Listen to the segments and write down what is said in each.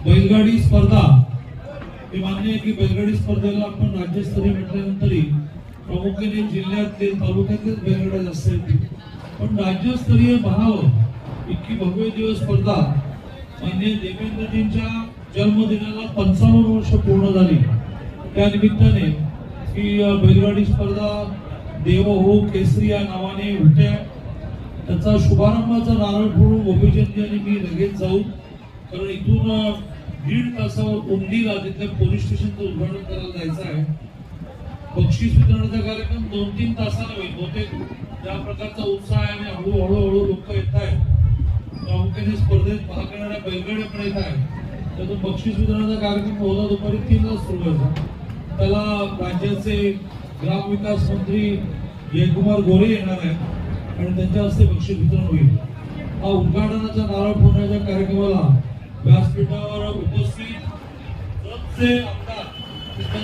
बैलगाडी स्पर्धा हे मान्य आहे की बैलगाडी स्पर्धेला आपण राज्यस्तरीय म्हटल्यानंतरही प्रामुख्याने जिल्ह्यातले तालुक्यातलेच बैलगाड्या जास्त आहेत, पण राज्यस्तरीय म्हणावं इतकी भव्य दिवस स्पर्धा माननीय देवेंद्रजींच्या जन्मदिनाला 55 वर्ष पूर्ण झाली। त्या निमित्ताने ही बैलगाडी स्पर्धा देव हो केसरी या नावाने होत्या। त्याचा शुभारंभाचा नारळ फोडून गोपीचंद यांनी मी लगेच जाऊ, कारण इथून 1.5 तासावर उमदीला तिथल्या पोलीस स्टेशनचं उद्घाटन करायला जायचं आहे। बक्षीस वितरणाचा कार्यक्रम 2-3 तासाला होईल। बहुतेक ज्या प्रकारचा उत्साह आहे आणि हळूहळू लोक येत आहेत, प्रामुख्याने स्पर्धेत भाग घेणाऱ्या बैलगाड्या पण येत आहेत, त्यातून बक्षीस वितरणाचा कार्यक्रम उद्या दुपारी 3 ला सुरू होईल। त्याला राज्याचे ग्रामविकास मंत्री जयकुमार गोरे येणार आहेत आणि त्यांच्या हस्ते बक्षीस वितरण होईल। हा उद्घाटनाचा नारळ फोडण्याच्या कार्यक्रमाला व्यासपीठावर उपस्थित जतचे आमदार,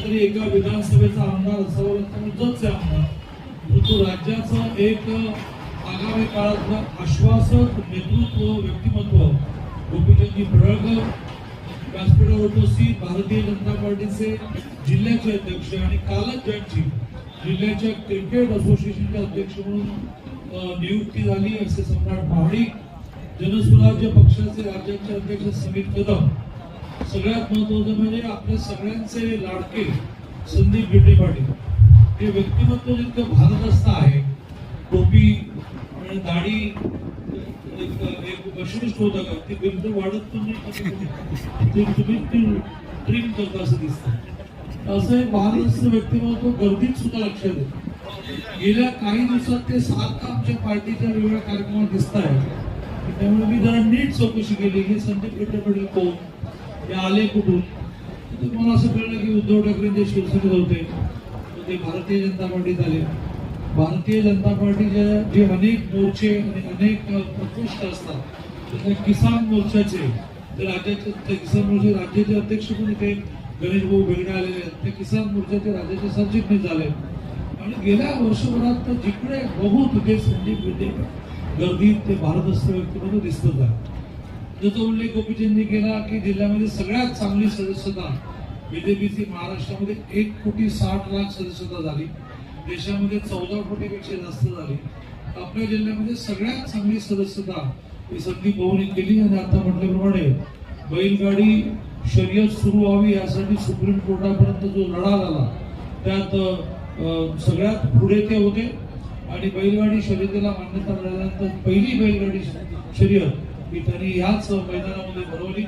तरी एका विधानसभेचा आमदार असावा जतचे आमदार, परंतु राज्याचं एक आगामी काळातलं आश्वासक नेतृत्व व्यक्तिमत्व गोपीचंदजी पडळकर, व्यासपीठावर उपस्थित भारतीय जनता पार्टीचे जिल्ह्याचे अध्यक्ष आणि कालच ज्यांची जिल्ह्याच्या क्रिकेट असोसिएशनचे अध्यक्ष म्हणून नियुक्ती झाली असे सम्राट महाडिक, जनसुराज्य पक्षाचे राज्याचे अध्यक्ष समीर कदम, सगळ्यात महत्वाचं म्हणजे आपल्या सगळ्यांचे लाडके संदीप गिड्डे पाटील। हे व्यक्तिमत्व जितकं भारदस्त आहे, टोपी आणि दाढी एक वैशिष्ट्य होतं का, ती बिलकुल वाढत पण नाही, तुम्ही ट्रिम करता असं दिसतं। असं एक भारदस्त व्यक्तिमत्व गर्दीत सुद्धा लक्षात येतं। गेल्या काही दिवसात ते सारखं आमच्या पार्टीच्या वेगवेगळ्या कार्यक्रमात दिसत आहे, त्यामुळे मी जरा नीट चौकशी केली की संदीप गिड्डे पाटील कोण, हे आले कुठून। तर मला असं कळलं की उद्धव ठाकरे जे शिवसेनेत होते ते भारतीय जनता पार्टीत आले। भारतीय जनता पार्टीचे जे अनेक मोर्चे आणि अनेक प्रकोष्ठ असतात, त्यातल्या किसान मोर्चाचे ते राज्याचे किसान मोर्चे राज्याचे अध्यक्ष पण इथे गणेश भाऊ बेगडे आलेले आहेत, ते किसान मोर्चाचे राज्याचे सरचिटणीस झाले। आणि गेल्या वर्षभरात तर जिकडे बघू तिथे संदीप गिड्डे गर्दीत ते भारदस्त व्यक्तिमत्व दिसतच आहे। त्याचा उल्लेख गोपीचंदनी केला की जिल्ह्यामध्ये सगळ्यात चांगली सदस्यता बीजेपीची महाराष्ट्रामध्ये 1,60,00,000 सदस्यता झाली, देशामध्ये 14 कोटीपेक्षा जास्त झाली। आपल्या जिल्ह्यामध्ये सगळ्यात चांगली सदस्यता ही संदीप भाऊंनी केली। आणि आता म्हटल्याप्रमाणे बैलगाडी शर्यत सुरू व्हावी यासाठी सुप्रीम कोर्टापर्यंत जो लढा झाला त्यात सगळ्यात पुढे ते होते आणि बैलगाडी शर्यतीला मान्यता मिळाल्यानंतर पहिली बैलगाडी शर्यत ही त्यांनी याच मैदानामध्ये भरवली।